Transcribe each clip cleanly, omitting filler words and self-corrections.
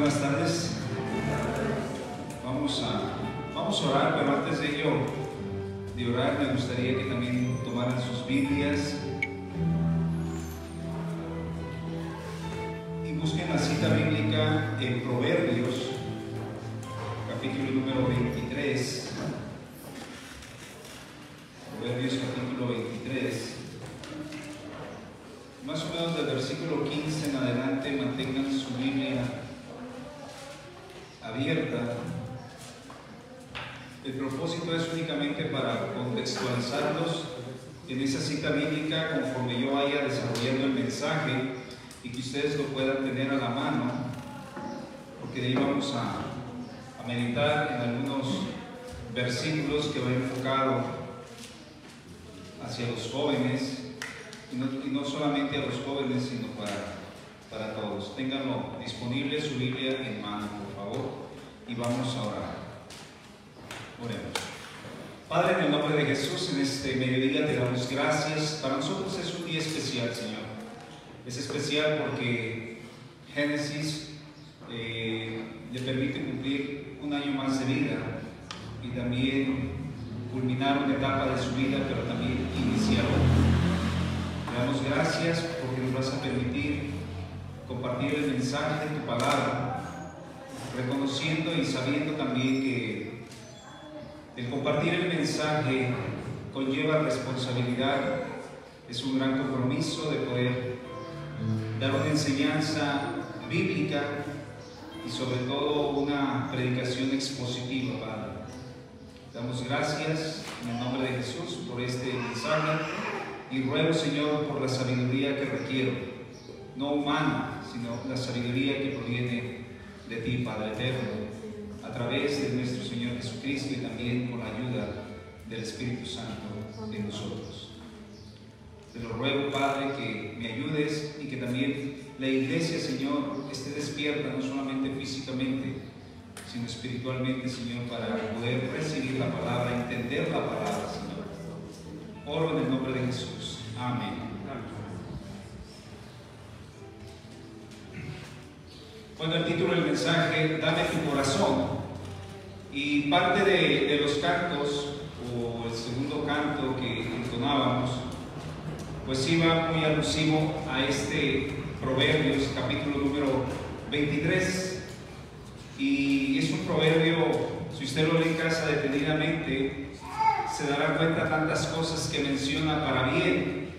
Buenas tardes. Vamos a orar, pero antes de ello, de orar, me gustaría que también tomaran sus Biblias y busquen la cita bíblica en Proverbios, capítulo número 23. Proverbios, capítulo 23. Más o menos del versículo 15 en adelante, mantengan su Biblia abierta. El propósito es únicamente para contextualizarlos en esa cita bíblica conforme yo vaya desarrollando el mensaje y que ustedes lo puedan tener a la mano, porque de ahí vamos a meditar en algunos versículos que va enfocado hacia los jóvenes. Y no solamente a los jóvenes, sino para todos. Ténganlo disponible, su Biblia en mano, por favor, y vamos a orar. Oremos. Padre, en el nombre de Jesús, en este mediodía te damos gracias. Para nosotros es un día especial, Señor. Es especial porque Génesis le permite cumplir un año más de vida y también culminar una etapa de su vida, pero también iniciar otra. Te damos gracias porque nos vas a permitir compartir el mensaje de tu palabra, reconociendo y sabiendo también que el compartir el mensaje conlleva responsabilidad, es un gran compromiso de poder dar una enseñanza bíblica y sobre todo una predicación expositiva, Padre. Te damos gracias en el nombre de Jesús por este mensaje. Y ruego, Señor, por la sabiduría que requiero, no humana, sino la sabiduría que proviene de ti, Padre eterno, a través de nuestro Señor Jesucristo y también con la ayuda del Espíritu Santo de nosotros. Te lo ruego, Padre, que me ayudes y que también la iglesia, Señor, esté despierta, no solamente físicamente, sino espiritualmente, Señor, para poder recibir la palabra, entender la palabra, Señor. Oro en el nombre de Jesús. Amén. Bueno, el título del mensaje, Dame tu corazón. Y parte de los cantos, o el segundo canto que entonábamos, pues iba muy alusivo a este Proverbios, capítulo número 23. Y es un proverbio, si usted lo lee en casa detenidamente, se dará cuenta de tantas cosas que menciona para bien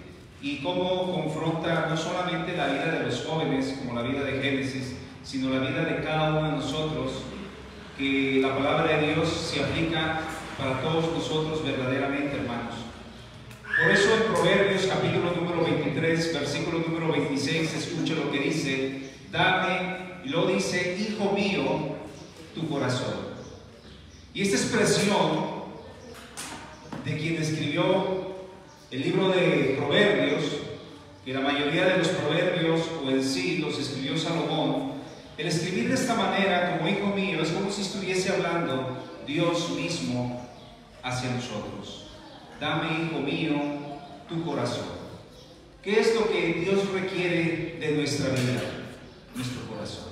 y cómo confronta no solamente la vida de los jóvenes como la vida de Génesis, sino la vida de cada uno de nosotros, que la palabra de Dios se aplica para todos nosotros verdaderamente, hermanos. Por eso en Proverbios capítulo número 23, versículo número 26, se escucha lo que dice: dame, y luego dice, hijo mío, tu corazón. Y esta expresión de quien escribió el libro de Proverbios, que la mayoría de los proverbios o en sí los escribió Salomón, el escribir de esta manera como hijo mío es como si estuviese hablando Dios mismo hacia nosotros. Dame, hijo mío, tu corazón. ¿Qué es lo que Dios requiere de nuestra vida? Nuestro corazón.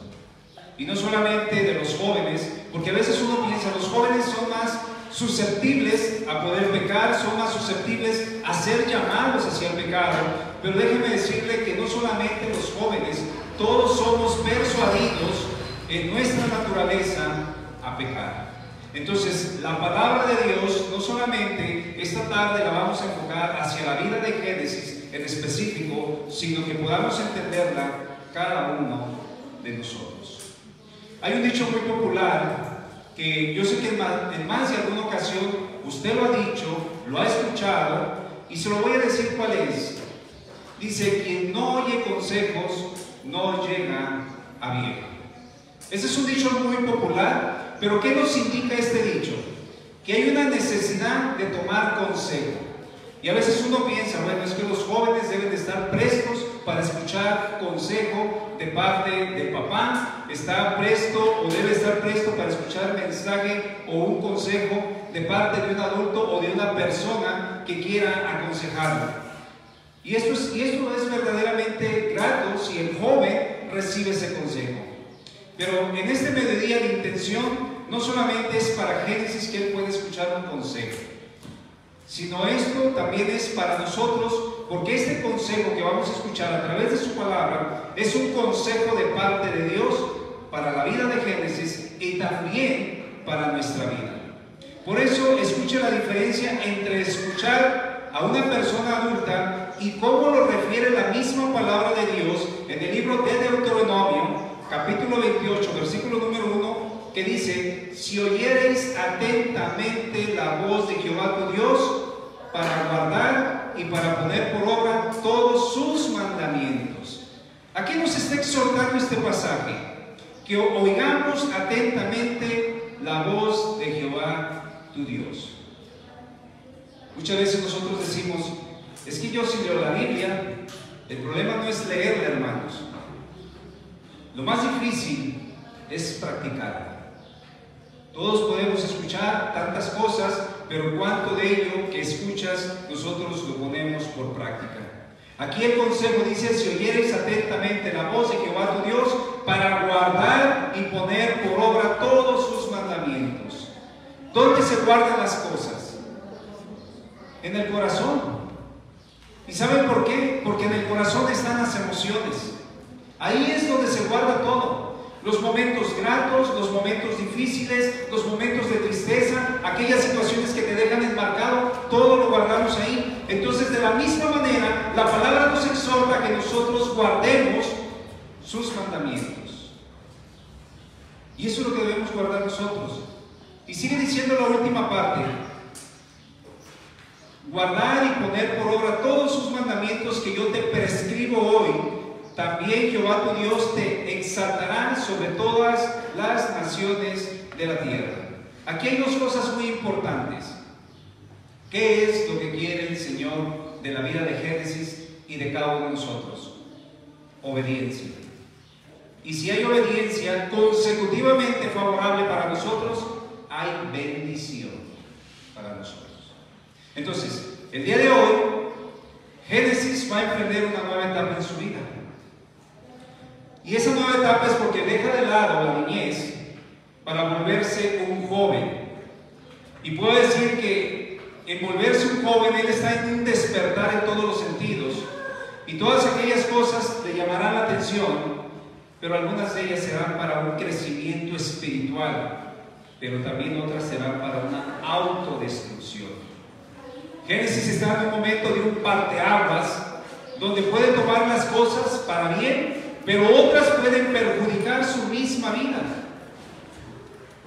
Y no solamente de los jóvenes, porque a veces uno piensa, los jóvenes son más susceptibles a poder pecar, son más susceptibles a ser llamados hacia el pecado, pero déjeme decirle que no solamente los jóvenes, todos somos persuadidos en nuestra naturaleza a pecar. Entonces, la palabra de Dios, no solamente esta tarde la vamos a enfocar hacia la vida de Génesis en específico, sino que podamos entenderla cada uno de nosotros. Hay un dicho muy popular que yo sé que en más de alguna ocasión usted lo ha dicho, lo ha escuchado, y se lo voy a decir cuál es. Dice: quien no oye consejos no llega a viejo. Ese es un dicho muy popular, pero ¿qué nos indica este dicho? Que hay una necesidad de tomar consejo. Y a veces uno piensa, bueno, es que los jóvenes deben de estar prestos para escuchar consejo de parte de papá, está presto o debe estar presto para escuchar mensaje o un consejo de parte de un adulto o de una persona que quiera aconsejarlo. Y esto es verdaderamente grato si el joven recibe ese consejo. Pero en este mediodía la intención no solamente es para Génesis que él pueda escuchar un consejo, sino esto también es para nosotros, porque este consejo que vamos a escuchar a través de su palabra es un consejo de parte de Dios para la vida de Génesis y también para nuestra vida. Por eso escuche la diferencia entre escuchar a una persona adulta y cómo lo refiere la misma palabra de Dios en el libro de Deuteronomio, capítulo 28, versículo número 1, que dice: si oyereis atentamente la voz de Jehová tu Dios, para guardar y para poner por obra todos sus mandamientos. Aquí nos está exhortando este pasaje, que oigamos atentamente la voz de Jehová tu Dios. Muchas veces nosotros decimos: es que yo sí leo la Biblia. El problema no es leerla, hermanos. Lo más difícil es practicarla. Todos podemos escuchar tantas cosas, pero cuánto de ello que escuchas nosotros lo ponemos por práctica. Aquí el consejo dice: si oyeres atentamente la voz de Jehová tu Dios, para guardar y poner por obra todos sus mandamientos. ¿Dónde se guardan las cosas? En el corazón. ¿Y saben por qué? Porque en el corazón están las emociones. Ahí es donde se guarda todo. Los momentos gratos, los momentos difíciles, los momentos de tristeza, aquellas situaciones que te dejan enmarcado, todo lo guardamos ahí. Entonces, de la misma manera, la palabra nos exhorta a que nosotros guardemos sus mandamientos. Y eso es lo que debemos guardar nosotros. Y sigue diciendo la última parte: guardar y poner por obra todos sus mandamientos que yo te prescribo hoy. También Jehová tu Dios te exaltará sobre todas las naciones de la tierra. Aquí hay dos cosas muy importantes. ¿Qué es lo que quiere el Señor de la vida de Génesis y de cada uno de nosotros? Obediencia. Y si hay obediencia consecutivamente favorable para nosotros, hay bendición para nosotros. Entonces, el día de hoy, Génesis va a emprender una nueva etapa en su vida. Y esa nueva etapa es porque deja de lado la niñez para volverse un joven. Y puedo decir que en volverse un joven, él está en un despertar en todos los sentidos. Y todas aquellas cosas le llamarán la atención, pero algunas de ellas serán para un crecimiento espiritual, pero también otras serán para una autodestrucción. Génesis está en un momento de un parteaguas, donde puede tomar las cosas para bien, pero otras pueden perjudicar su misma vida.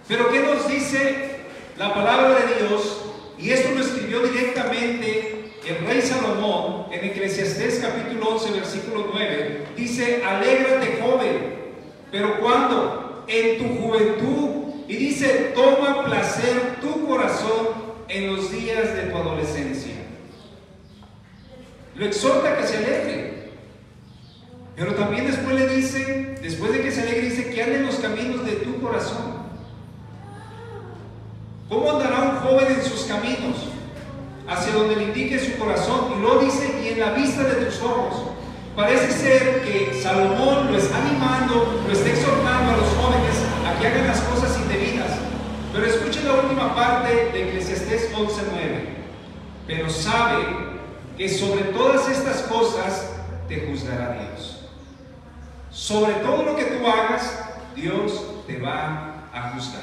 Pero ¿qué nos dice la palabra de Dios? Y esto lo escribió directamente el rey Salomón en Eclesiastés capítulo 11 versículo 9. Dice: alégrate, joven. ¿Pero cuándo? En tu juventud. Y dice: toma placer tu corazón en los días de tu adolescencia. Lo exhorta a que se alegre. Pero también después le dice, después de que se alegre, dice que ande en los caminos de tu corazón. ¿Cómo andará un joven en sus caminos? Hacia donde le indique su corazón. Y luego dice: y en la vista de tus ojos. Parece ser que Salomón lo está animando, lo está exhortando a los jóvenes a que hagan las cosas indebidas. Pero escuchen la última parte de Eclesiastés 11:9. Pero sabe que sobre todas estas cosas te juzgará Dios. Sobre todo lo que tú hagas, Dios te va a juzgar.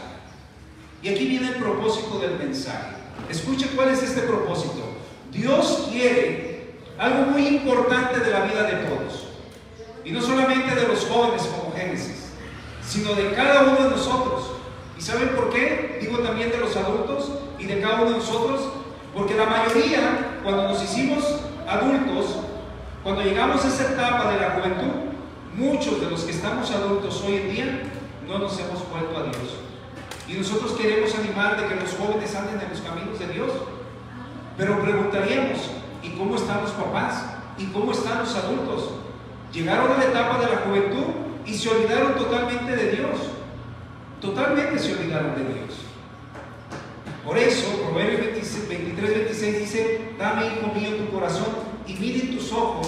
Y aquí viene el propósito del mensaje. Escuche cuál es este propósito. Dios quiere algo muy importante de la vida de todos. Y no solamente de los jóvenes como Génesis, sino de cada uno de nosotros. ¿Y saben por qué? Digo también de los adultos y de cada uno de nosotros. Porque la mayoría, cuando nos hicimos adultos, cuando llegamos a esa etapa de la juventud, muchos de los que estamos adultos hoy en día no nos hemos vuelto a Dios. Y nosotros queremos animar de que los jóvenes anden en los caminos de Dios. Pero preguntaríamos: ¿y cómo están los papás? ¿Y cómo están los adultos? Llegaron a la etapa de la juventud y se olvidaron totalmente de Dios. Totalmente se olvidaron de Dios. Por eso, Proverbios 23:26 dice: dame, hijo mío, tu corazón y miren tus ojos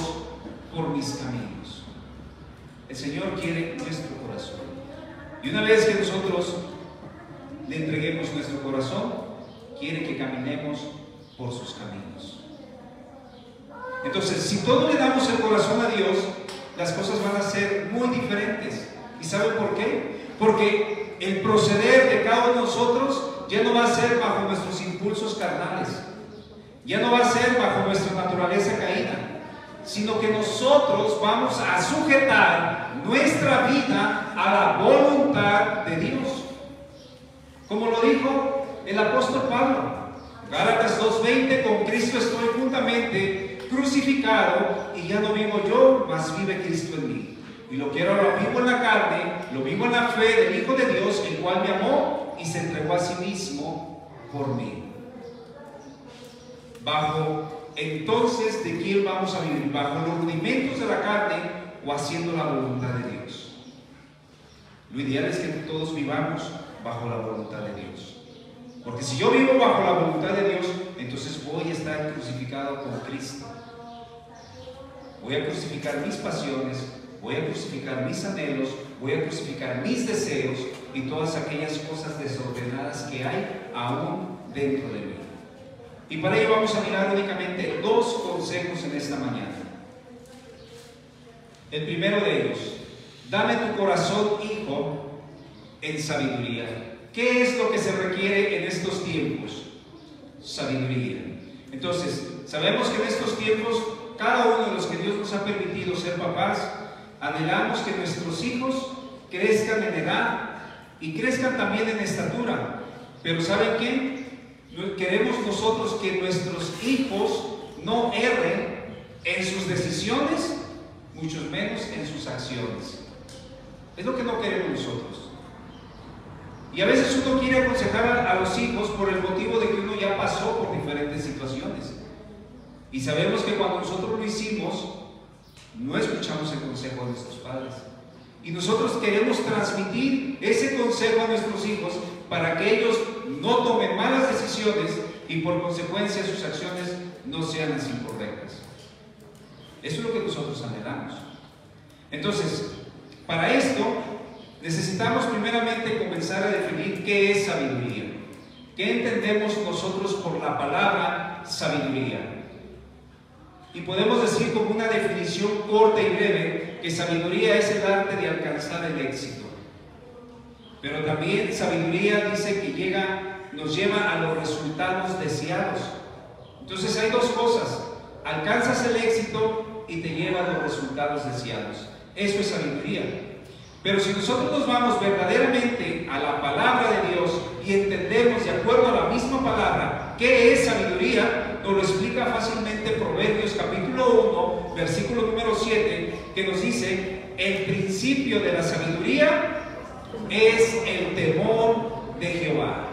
por mis caminos. El Señor quiere nuestro corazón. Y una vez que nosotros le entreguemos nuestro corazón, quiere que caminemos por sus caminos. Entonces, si todos le damos el corazón a Dios, las cosas van a ser muy diferentes. ¿Y saben por qué? Porque el proceder de cada uno de nosotros ya no va a ser bajo nuestros impulsos carnales, ya no va a ser bajo nuestra naturaleza caída, sino que nosotros vamos a sujetar nuestra vida a la voluntad de Dios. Como lo dijo el apóstol Pablo, Gálatas 2:20, con Cristo estoy juntamente crucificado y ya no vivo yo, mas vive Cristo en mí. Y lo que ahora lo vivo en la carne, lo vivo en la fe del Hijo de Dios, el cual me amó y se entregó a sí mismo por mí. Bajo entonces, ¿de quién vamos a vivir? ¿Bajo los rudimentos de la carne o haciendo la voluntad de Dios? Lo ideal es que todos vivamos bajo la voluntad de Dios. Porque si yo vivo bajo la voluntad de Dios, entonces voy a estar crucificado con Cristo. Voy a crucificar mis pasiones, voy a crucificar mis anhelos, voy a crucificar mis deseos y todas aquellas cosas desordenadas que hay aún dentro de mí. Y para ello vamos a mirar únicamente dos consejos en esta mañana. El primero de ellos: dame tu corazón, hijo, en sabiduría. ¿Qué es lo que se requiere en estos tiempos? Sabiduría. Entonces, sabemos que en estos tiempos, cada uno de los que Dios nos ha permitido ser papás, anhelamos que nuestros hijos crezcan en edad y crezcan también en estatura. Pero ¿saben qué? Queremos nosotros que nuestros hijos no erren en sus decisiones, mucho menos en sus acciones. Es lo que no queremos nosotros. Y a veces uno quiere aconsejar a los hijos por el motivo de que uno ya pasó por diferentes situaciones. Y sabemos que cuando nosotros lo hicimos, no escuchamos el consejo de nuestros padres. Y nosotros queremos transmitir ese consejo a nuestros hijos para que ellos no tomen malas decisiones y por consecuencia sus acciones no sean las incorrectas. Eso es lo que nosotros anhelamos. Entonces, para esto necesitamos primeramente comenzar a definir qué es sabiduría. ¿Qué entendemos nosotros por la palabra sabiduría? Y podemos decir como una definición corta y breve que sabiduría es el arte de alcanzar el éxito. Pero también sabiduría dice que nos lleva a los resultados deseados. Entonces hay dos cosas: alcanzas el éxito y te lleva a los resultados deseados. Eso es sabiduría. Pero si nosotros nos vamos verdaderamente a la palabra de Dios y entendemos de acuerdo a la misma palabra qué es sabiduría, nos lo explica fácilmente Proverbios capítulo 1, versículo número 7, que nos dice: el principio de la sabiduría es el temor de Jehová.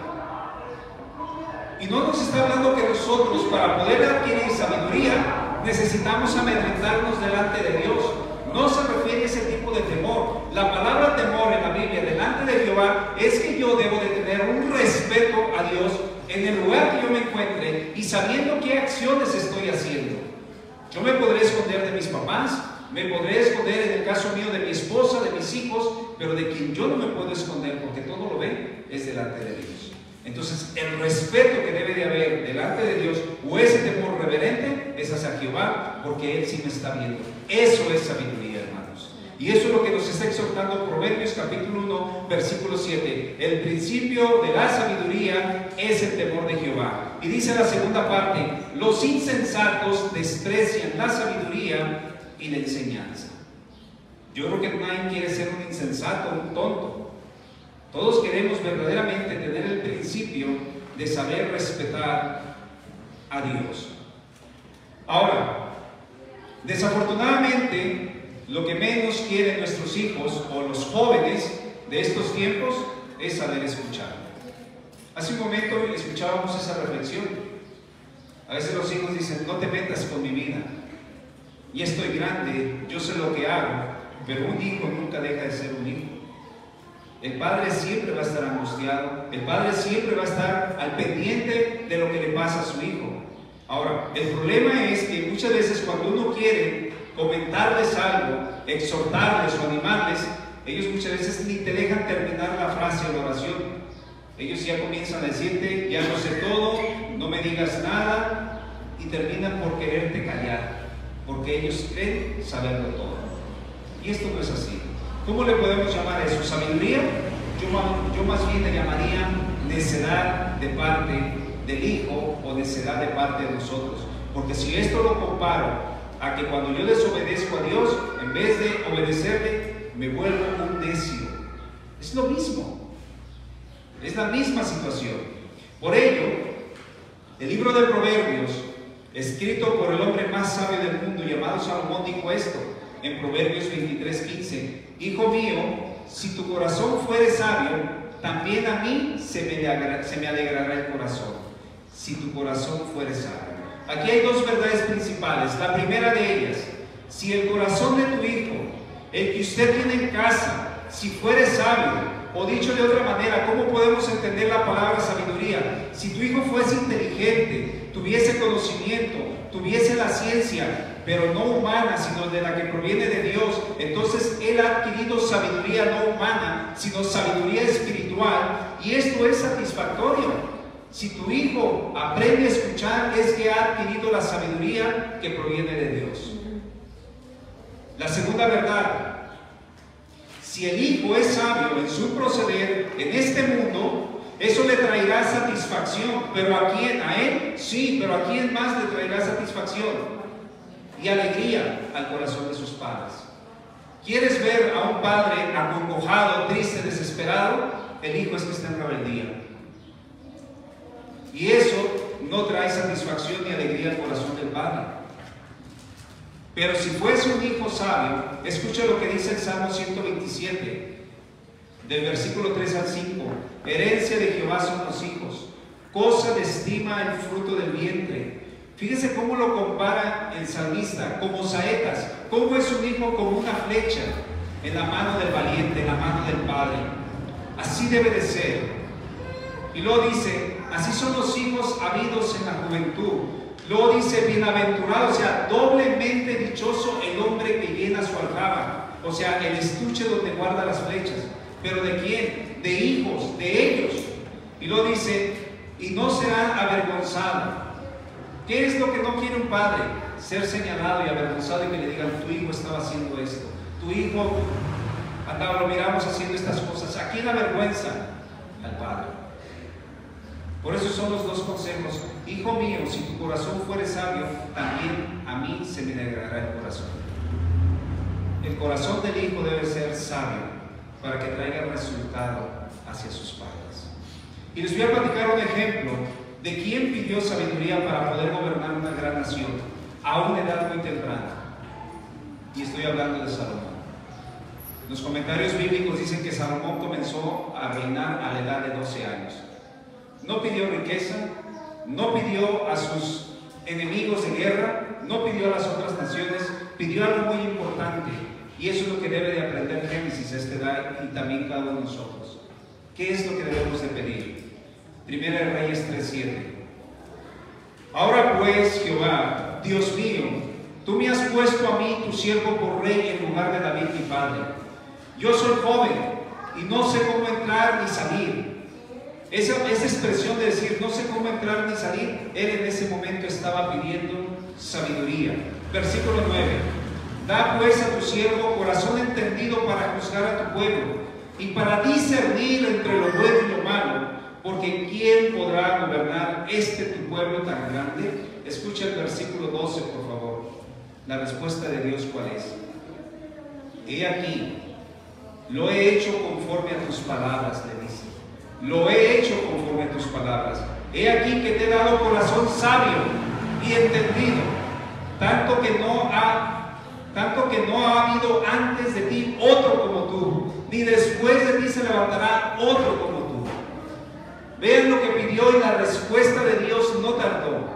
Y no nos está hablando que nosotros, para poder adquirir sabiduría, necesitamos amedrentarnos delante de Dios. No se refiere a ese tipo de temor. La palabra temor en la Biblia, delante de Jehová, es que yo debo de tener un respeto a Dios en el lugar que yo me encuentre y sabiendo qué acciones estoy haciendo. Yo me podré esconder de mis papás, me podré esconder en el caso mío de mi esposa, de mis hijos, pero de quien yo no me puedo esconder, porque todo lo ve, es delante de Dios. Entonces, el respeto que debe de haber delante de Dios, o ese temor reverente, es hacia Jehová, porque Él sí me está viendo. Eso es sabiduría, hermanos. Y eso es lo que nos está exhortando Proverbios capítulo 1, versículo 7. El principio de la sabiduría es el temor de Jehová. Y dice la segunda parte: los insensatos desprecian la sabiduría y la enseñanza. Yo creo que nadie quiere ser un insensato, un tonto. Todos queremos verdaderamente tener el principio de saber respetar a Dios. Ahora, desafortunadamente, lo que menos quieren nuestros hijos o los jóvenes de estos tiempos es saber escuchar. Hace un momento escuchábamos esa reflexión. A veces los hijos dicen: no te metas con mi vida, y estoy grande, yo sé lo que hago. Pero un hijo nunca deja de ser un hijo. El padre siempre va a estar angustiado, el padre siempre va a estar al pendiente de lo que le pasa a su hijo. Ahora, el problema es que muchas veces cuando uno quiere comentarles algo, exhortarles o animarles, ellos muchas veces ni te dejan terminar la frase o la oración. Ellos ya comienzan a decirte, ya lo sé todo, no me digas nada, y terminan por quererte callar, porque ellos creen saberlo todo. Y esto no es así. ¿Cómo le podemos llamar a eso? ¿Sabiduría? Yo más bien le llamaría necedad de parte del Hijo o necedad de parte de nosotros. Porque si esto lo comparo a que cuando yo desobedezco a Dios, en vez de obedecerle, me vuelvo un necio. Es lo mismo. Es la misma situación. Por ello, el libro de Proverbios, escrito por el hombre más sabio del mundo, llamado Salomón, dijo esto en Proverbios 23:15: Hijo mío, si tu corazón fuere sabio, también a mí se me alegrará el corazón. Si tu corazón fuere sabio. Aquí hay dos verdades principales. La primera de ellas: si el corazón de tu hijo, el que usted tiene en casa, si fuere sabio, o dicho de otra manera, ¿cómo podemos entender la palabra sabiduría? Si tu hijo fuese inteligente, tuviese conocimiento, tuviese la ciencia, pero no humana, sino de la que proviene de Dios, entonces él ha adquirido sabiduría no humana, sino sabiduría espiritual, y esto es satisfactorio. Si tu hijo aprende a escuchar, es que ha adquirido la sabiduría que proviene de Dios. La segunda verdad: si el hijo es sabio en su proceder en este mundo, eso le traerá satisfacción. ¿Pero a quién? ¿A él? Sí, pero ¿a quién más le traerá satisfacción? Y alegría al corazón de sus padres. ¿Quieres ver a un padre acongojado, triste, desesperado? El hijo es que está en rebeldía. Y eso no trae satisfacción ni alegría al corazón del padre. Pero si fuese un hijo sabio, escucha lo que dice el Salmo 127, del versículo 3 al 5. Herencia de Jehová son los hijos, cosa de estima el fruto del vientre. Fíjese cómo lo compara el salmista, como saetas. Cómo es un hijo como una flecha en la mano del valiente, en la mano del padre. Así debe de ser. Y luego dice: así son los hijos habidos en la juventud. Luego dice: bienaventurado, o sea, doblemente dichoso el hombre que llena su aljaba, o sea, el estuche donde guarda las flechas. ¿Pero de quién? De hijos, de ellos. Y luego dice: y no serán avergonzados. ¿Qué es lo que no quiere un padre? Ser señalado y avergonzado y que le digan: tu hijo estaba haciendo esto, tu hijo andaba, lo miramos haciendo estas cosas. ¿A quién avergüenza? Al padre. Por eso son los dos consejos: hijo mío, si tu corazón fuere sabio, también a mí se me alegrará el corazón. El corazón del hijo debe ser sabio para que traiga resultado hacia sus padres. Y les voy a platicar un ejemplo de quién pidió sabiduría para poder gobernar una gran nación a una edad muy temprana. Y estoy hablando de Salomón. Los comentarios bíblicos dicen que Salomón comenzó a reinar a la edad de 12 años. No pidió riqueza, no pidió a sus enemigos de guerra, no pidió a las otras naciones, pidió algo muy importante. Y eso es lo que debe de aprender Génesis a esta edad y también cada uno de nosotros. ¿Qué es lo que debemos de pedir? Primera de Reyes 3:7. Ahora pues, Jehová, Dios mío, tú me has puesto a mí, tu siervo, por rey en lugar de David mi padre. Yo soy joven y no sé cómo entrar ni salir. Esa expresión de decir no sé cómo entrar ni salir, él en ese momento estaba pidiendo sabiduría. Versículo 9. Da pues a tu siervo corazón entendido para juzgar a tu pueblo y para discernir entre lo bueno y lo malo, porque ¿quién podrá gobernar tu pueblo tan grande? Escucha el versículo 12, por favor. La respuesta de Dios, ¿cuál es? He aquí, lo he hecho conforme a tus palabras, le dice. Lo he hecho conforme a tus palabras. He aquí que te he dado corazón sabio y entendido, tanto que no ha habido antes de ti otro como tú, ni después de ti se levantará otro como tú. Vean lo que pidió y la respuesta de Dios no tardó.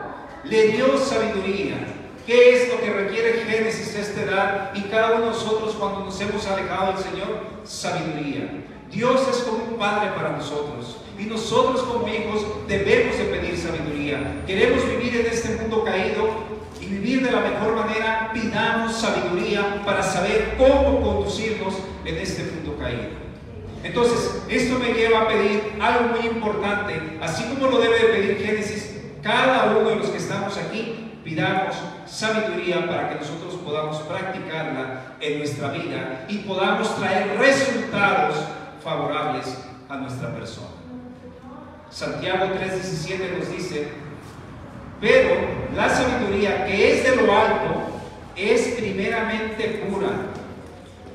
Le dio sabiduría. ¿Qué es lo que requiere Génesis a esta edad y cada uno de nosotros cuando nos hemos alejado del Señor? Sabiduría. Dios es como un padre para nosotros y nosotros como hijos debemos de pedir sabiduría. Queremos vivir en este mundo caído y vivir de la mejor manera. Pidamos sabiduría para saber cómo conducirnos en este mundo caído. Entonces, esto me lleva a pedir algo muy importante, así como lo debe de pedir Génesis. Cada uno de los que estamos aquí, pidamos sabiduría para que nosotros podamos practicarla en nuestra vida y podamos traer resultados favorables a nuestra persona. Santiago 3:17 nos dice: pero la sabiduría que es de lo alto es primeramente pura,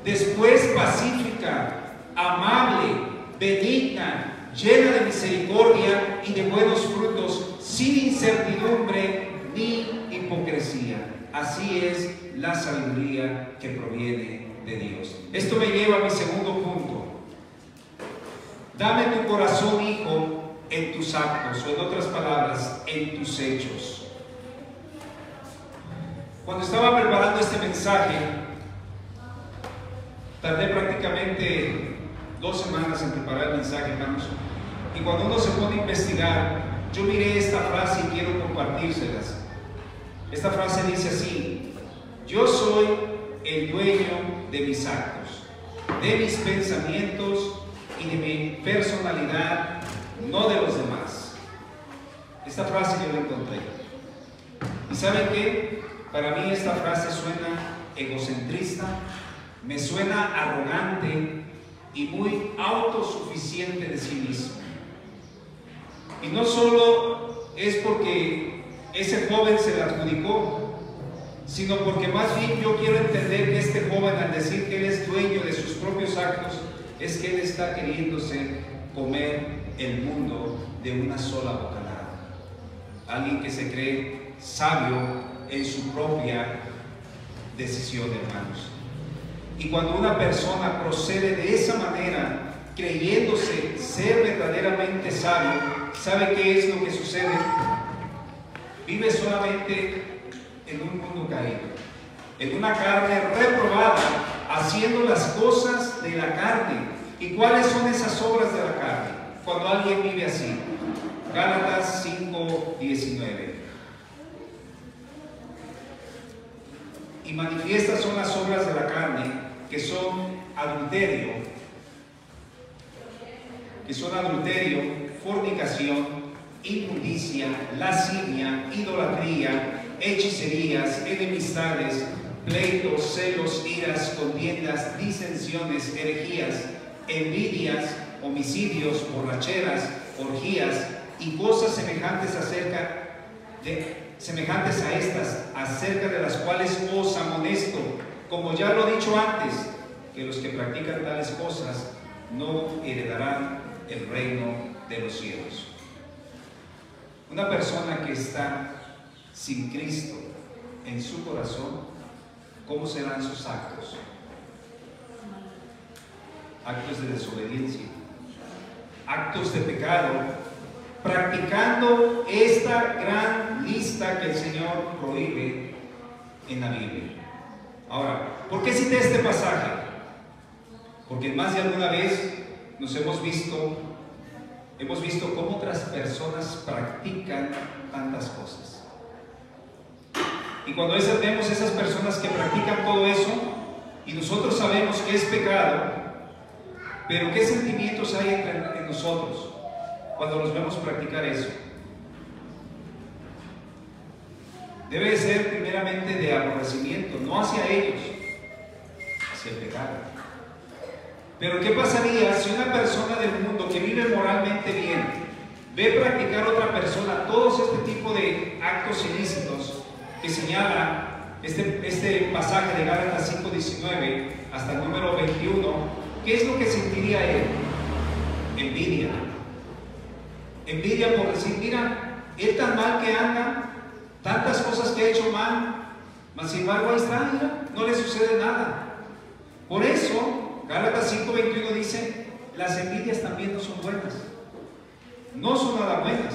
después pacífica, amable, benigna, llena de misericordia y de buenos frutos, sin incertidumbre ni hipocresía. Así es la sabiduría que proviene de Dios. Esto me lleva a mi segundo punto. Dame tu corazón, hijo, en tus actos, o en otras palabras, en tus hechos. Cuando estaba preparando este mensaje, tardé prácticamente 2 semanas en preparar el mensaje, hermanos. Y cuando uno se pone a investigar, yo miré esta frase y quiero compartírselas. Esta frase dice así: yo soy el dueño de mis actos, de mis pensamientos y de mi personalidad, no de los demás. Esta frase yo la encontré. ¿Y saben qué? Para mí esta frase suena egocentrista, me suena arrogante y muy autosuficiente de sí mismo. Y no solo es porque ese joven se la adjudicó, sino porque más bien yo quiero entender que este joven, al decir que él es dueño de sus propios actos, es que él está queriéndose comer el mundo de una sola bocanada. Alguien que se cree sabio en su propia decisión, hermanos. Y cuando una persona procede de esa manera, creyéndose ser verdaderamente sabio, ¿sabe qué es lo que sucede? Vive solamente en un mundo caído, en una carne reprobada, haciendo las cosas de la carne. ¿Y cuáles son esas obras de la carne? Cuando alguien vive así. Gálatas 5:19. Y manifiestas son las obras de la carne, que son adulterio, fornicación, inmundicia, lascivia, idolatría, hechicerías, enemistades, pleitos, celos, iras, contiendas, disensiones, herejías, envidias, homicidios, borracheras, orgías y cosas semejantes a estas, acerca de las cuales os amonesto, como ya lo he dicho antes, que los que practican tales cosas no heredarán el reino de los cielos. Una persona que está sin Cristo en su corazón, ¿cómo serán sus actos? Actos de desobediencia, actos de pecado, practicando esta gran lista que el Señor prohíbe en la Biblia. Ahora, ¿por qué cité este pasaje? Porque más de alguna vez nos hemos visto cómo otras personas practican tantas cosas. Y cuando vemos esas personas que practican todo eso, y nosotros sabemos que es pecado, pero ¿qué sentimientos hay en nosotros cuando los vemos practicar eso? Debe de ser primeramente de aborrecimiento, no hacia ellos, hacia el pecado. Pero ¿qué pasaría si una persona del mundo que vive moralmente bien ve practicar a otra persona todos este tipo de actos ilícitos que señala este pasaje de Gálatas 5:19 hasta el número 21? ¿Qué es lo que sentiría él? Envidia. Envidia por decir, mira, él tan mal que anda, tantas cosas que ha hecho mal, mas sin embargo ahí está, mira, no le sucede nada. Por eso, Gálatas 5:21 dice, las envidias también no son buenas. No son nada buenas.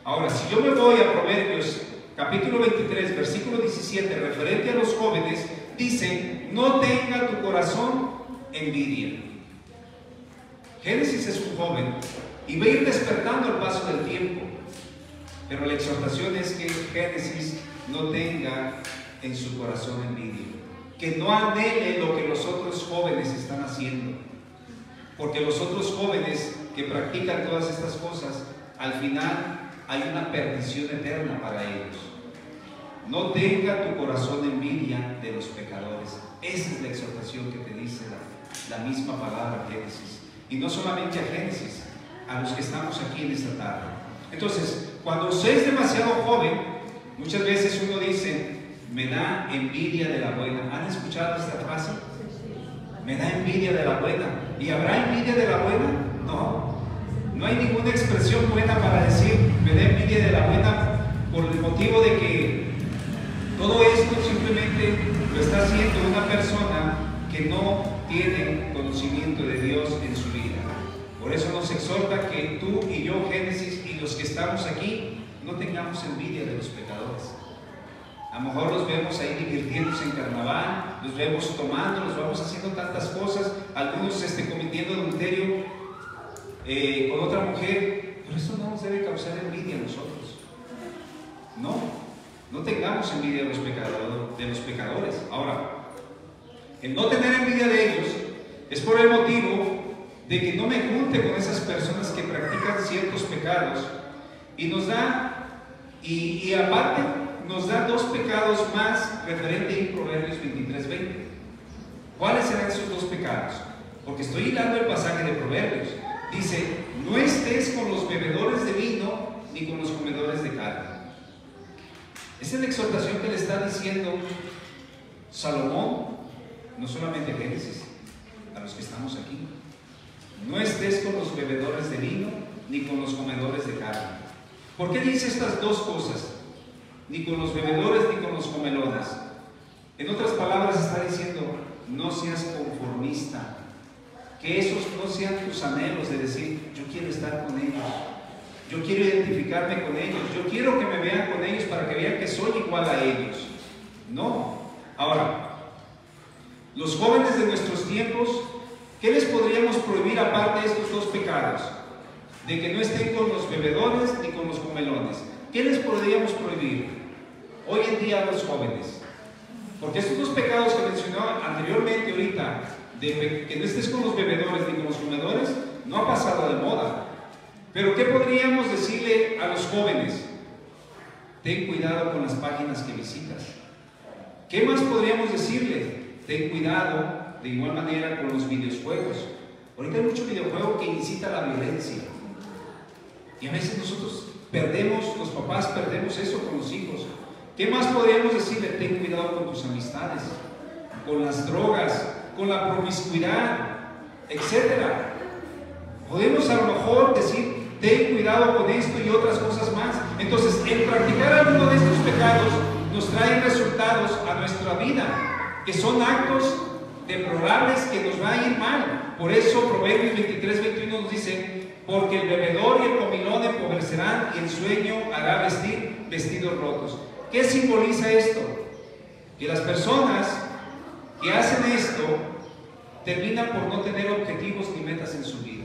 Ahora, si yo me voy a Proverbios, capítulo 23, versículo 17, referente a los jóvenes, dice, no tenga tu corazón envidia. Génesis es un joven y va a ir despertando al paso del tiempo, pero la exhortación es que Génesis no tenga en su corazón envidia, que no anhele lo que los otros jóvenes están haciendo. porque los otros jóvenes que practican todas estas cosas, al final hay una perdición eterna para ellos. No tenga tu corazón envidia de los pecadores. Esa es la exhortación que te dice la misma palabra Génesis. Y no solamente a Génesis, a los que estamos aquí en esta tarde. Entonces, cuando usted es demasiado joven, muchas veces uno dice, me da envidia de la buena. ¿Han escuchado esta frase? Me da envidia de la buena. ¿Y habrá envidia de la buena? No. No hay ninguna expresión buena para decir, me da envidia de la buena, por el motivo de que todo esto simplemente lo está haciendo una persona que no tiene conocimiento de Dios en su vida. Por eso nos exhorta que tú y yo, Génesis, y los que estamos aquí, no tengamos envidia de los pecadores. A lo mejor los vemos ahí divirtiéndose en carnaval, los vemos tomando, los vamos haciendo tantas cosas, algunos cometiendo adulterio con otra mujer, pero eso no nos debe causar envidia a nosotros. No tengamos envidia de los pecadores. Ahora, el no tener envidia de ellos es por el motivo de que no me junte con esas personas que practican ciertos pecados, y nos da, y aparte nos da dos pecados más referente a Proverbios 23:20. ¿Cuáles serán esos dos pecados? Porque estoy hilando el pasaje de Proverbios. Dice, no estés con los bebedores de vino ni con los comedores de carne. Esa es la exhortación que le está diciendo Salomón, no solamente a Génesis, a los que estamos aquí. No estés con los bebedores de vino ni con los comedores de carne. ¿Por qué dice estas dos cosas? Ni con los bebedores ni con los comelones. En otras palabras está diciendo, no seas conformista, que esos no sean tus anhelos de decir, yo quiero estar con ellos, yo quiero identificarme con ellos, yo quiero que me vean con ellos para que vean que soy igual a ellos. No. Ahora, los jóvenes de nuestros tiempos, ¿qué les podríamos prohibir aparte de estos dos pecados? De que no estén con los bebedores ni con los comelones. ¿Qué les podríamos prohibir hoy en día a los jóvenes? Porque estos dos pecados que mencionó anteriormente ahorita, de que no estés con los bebedores ni con los comedores, no ha pasado de moda. Pero ¿qué podríamos decirle a los jóvenes? Ten cuidado con las páginas que visitas. ¿Qué más podríamos decirle? Ten cuidado de igual manera con los videojuegos. Ahorita hay mucho videojuego que incita a la violencia. Y a veces nosotros perdemos, los papás perdemos eso con los hijos. ¿Qué más podríamos decirle? Ten cuidado con tus amistades, con las drogas, con la promiscuidad, etcétera. Podemos a lo mejor decir, ten cuidado con esto y otras cosas más. Entonces, el practicar alguno de estos pecados nos trae resultados a nuestra vida, que son actos deplorables que nos va a ir mal. Por eso Proverbios 23:21 nos dice, porque el bebedor y el comilón empobrecerán y el sueño hará vestir vestidos rotos. ¿Qué simboliza esto? Que las personas que hacen esto terminan por no tener objetivos ni metas en su vida.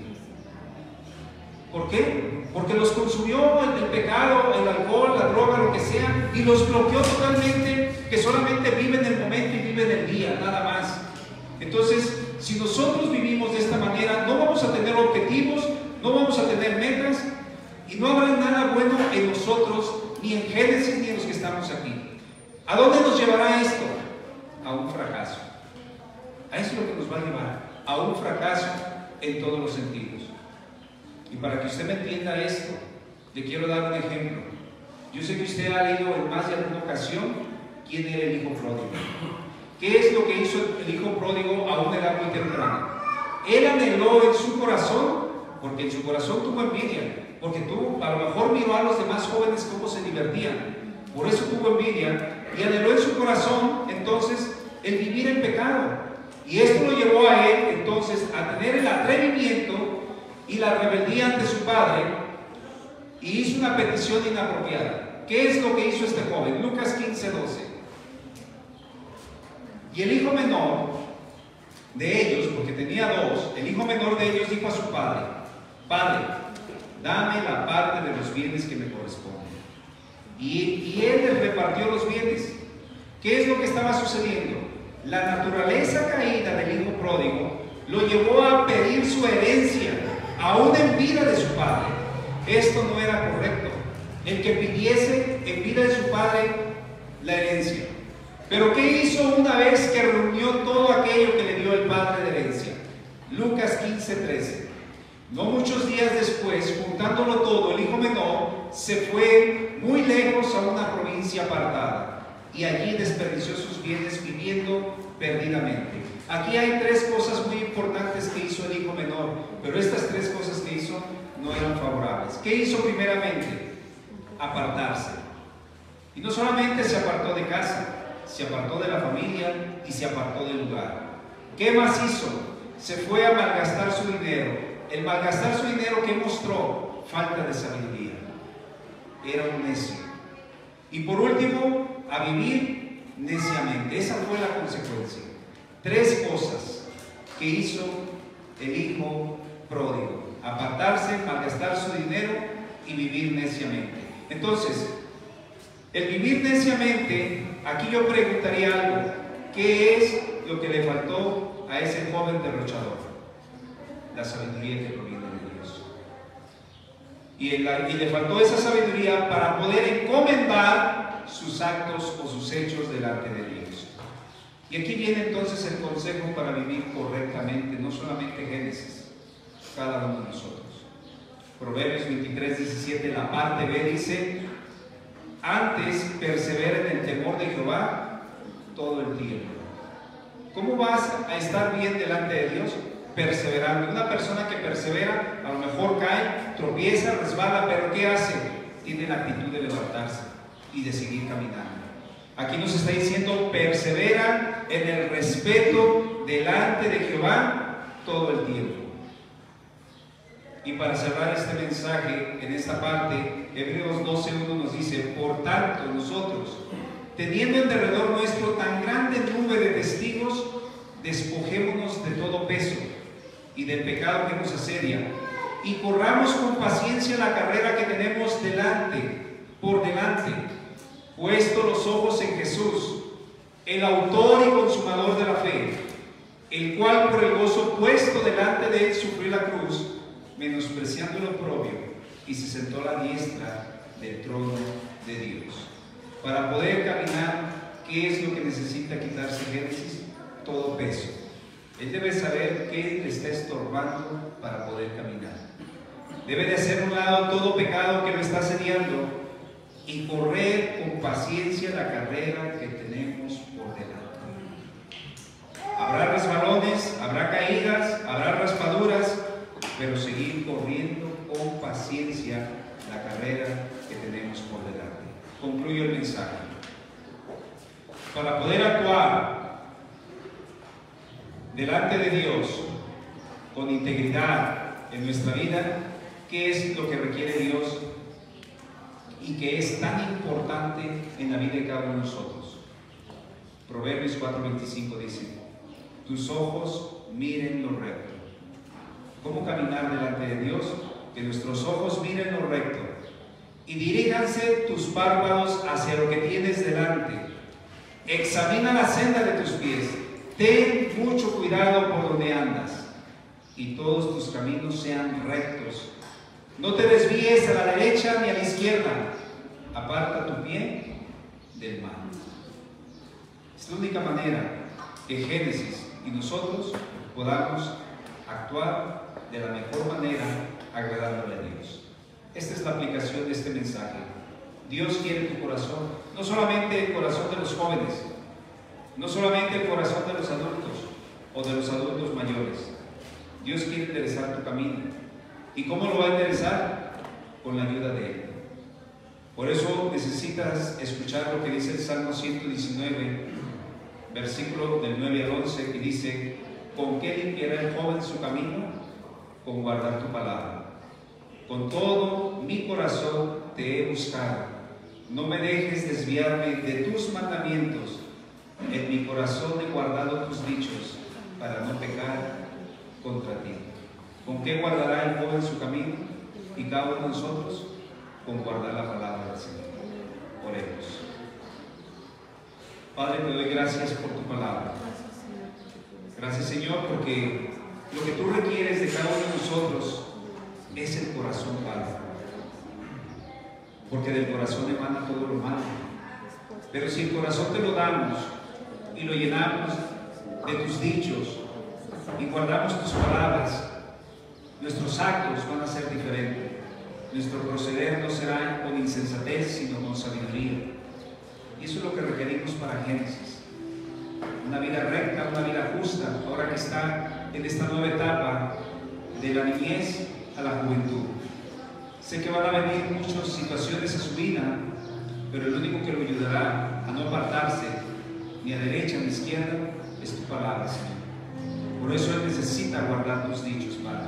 ¿Por qué? Porque los consumió el pecado, el alcohol, la droga, lo que sea, y los bloqueó totalmente, que solamente viven el momento y viven el día, nada más. Entonces, si nosotros vivimos de esta manera, no vamos a tener objetivos, no vamos a tener metas, y no habrá nada bueno en nosotros, ni en Génesis, ni en los que estamos aquí. ¿A dónde nos llevará esto? A un fracaso. A eso es lo que nos va a llevar, a un fracaso en todos los sentidos. Y para que usted me entienda esto, le quiero dar un ejemplo. Yo sé que usted ha leído en más de alguna ocasión quién era el hijo pródigo. ¿Qué es lo que hizo el hijo pródigo a una edad muy temprana? Él anheló en su corazón, porque en su corazón tuvo envidia, porque a lo mejor miró a los demás jóvenes cómo se divertían, por eso tuvo envidia, y anheló en su corazón entonces el vivir en pecado. Y esto lo llevó a él entonces a tener el atrevimiento y la rebeldía ante su padre, y hizo una petición inapropiada. ¿Qué es lo que hizo este joven? Lucas 15:12. Y el hijo menor de ellos, porque tenía dos, el hijo menor de ellos dijo a su padre, Padre, dame la parte de los bienes que me corresponden. Y él les repartió los bienes. ¿Qué es lo que estaba sucediendo? La naturaleza caída del hijo pródigo lo llevó a pedir su herencia, aún en vida de su padre. Esto no era correcto, el que pidiese en vida de su padre la herencia. Pero ¿qué hizo una vez que reunió todo aquello que le dio el padre de herencia? Lucas 15:13. No muchos días después, juntándolo todo, el hijo menor se fue muy lejos a una provincia apartada y allí desperdició sus bienes viviendo perdidamente. Aquí hay tres cosas muy importantes que hizo el hijo menor, pero estas tres cosas que hizo no eran favorables. ¿Qué hizo primeramente? Apartarse. Y no solamente se apartó de casa, se apartó de la familia y se apartó del lugar. ¿Qué más hizo? Se fue a malgastar su dinero. El malgastar su dinero, ¿qué mostró? Falta de sabiduría. Era un necio. Y por último, a vivir neciamente. Esa fue la consecuencia. Tres cosas que hizo el hijo pródigo: apartarse, malgastar su dinero y vivir neciamente. Entonces, el vivir neciamente, aquí yo preguntaría algo: ¿qué es lo que le faltó a ese joven derrochador? La sabiduría que proviene de Dios. Y le faltó esa sabiduría para poder encomendar sus actos o sus hechos delante de Dios. Y aquí viene entonces el consejo para vivir correctamente, no solamente Génesis, cada uno de nosotros. Proverbios 23:17, la parte B dice: antes persevera en el temor de Jehová todo el tiempo. ¿Cómo vas a estar bien delante de Dios? Perseverando. Una persona que persevera, a lo mejor cae, tropieza, resbala, pero ¿qué hace? Tiene la actitud de levantarse y de seguir caminando. Aquí nos está diciendo: persevera en el respeto delante de Jehová todo el tiempo. Y para cerrar este mensaje, en esta parte, Hebreos 12:1 nos dice: por tanto, nosotros, teniendo en derredor nuestro tan grande nube de testigos, despojémonos de todo peso y del pecado que nos asedia, y corramos con paciencia la carrera que tenemos por delante, puesto los ojos en Jesús, el autor y consumador de la fe, el cual por el gozo puesto delante de él sufrió la cruz, menospreciando lo propio, y se sentó a la diestra del trono de Dios. Para poder caminar, ¿qué es lo que necesita quitarse Génesis? Todo peso. Él debe saber qué le está estorbando para poder caminar. Debe de hacer a un lado todo pecado que lo está asediando y correr con paciencia la carrera que tenemos por delante. Habrá resbalones, habrá caídas, habrá raspaduras, pero seguir corriendo con paciencia la carrera que tenemos por delante. Concluyo el mensaje. Para poder actuar delante de Dios con integridad en nuestra vida, ¿qué es lo que requiere Dios y que es tan importante en la vida de cada uno de nosotros? Proverbios 4:25 dice: tus ojos miren lo recto. ¿Cómo caminar delante de Dios? Que nuestros ojos miren lo recto y diríjanse tus párpados hacia lo que tienes delante. Examina la senda de tus pies. Ten mucho cuidado por donde andas, y todos tus caminos sean rectos. No te desvíes a la derecha ni a la izquierda. Aparta tu pie del mal. Es la única manera que Génesis y nosotros podamos actuar de la mejor manera, agradándole a Dios. Esta es la aplicación de este mensaje. Dios quiere tu corazón, no solamente el corazón de los jóvenes, no solamente el corazón de los adultos o de los adultos mayores. Dios quiere enderezar tu camino. ¿Y cómo lo va a enderezar? Con la ayuda de Él. Por eso necesitas escuchar lo que dice el Salmo 119, versículo del 9 al 11, que dice: ¿con qué limpiará el joven su camino? Con guardar tu palabra. Con todo mi corazón te he buscado. No me dejes desviarme de tus mandamientos. En mi corazón he guardado tus dichos para no pecar contra ti. ¿Con qué guardará el joven su camino? Y cada uno de nosotros, con guardar la palabra del Señor. Oremos. Padre, te doy gracias por tu palabra. Gracias, Señor, porque Lo que tú requieres de cada uno de nosotros es el corazón, Padre. Porque del corazón emana todo lo malo. Pero si el corazón te lo damos y lo llenamos de tus dichos y guardamos tus palabras, nuestros actos van a ser diferentes. Nuestro proceder no será con insensatez, sino con sabiduría. Y eso es lo que requerimos para Génesis. Una vida recta, una vida justa, ahora que está en esta nueva etapa de la niñez a la juventud. Sé que van a venir muchas situaciones a su vida, pero el único que lo ayudará a no apartarse ni a derecha ni a izquierda es tu palabra, Señor. Por eso Él necesita guardar tus dichos, Padre,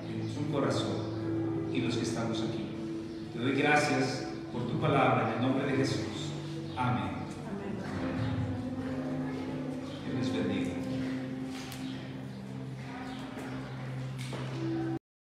en su corazón y los que estamos aquí. Te doy gracias por tu palabra en el nombre de Jesús. Amén. Dios les bendiga.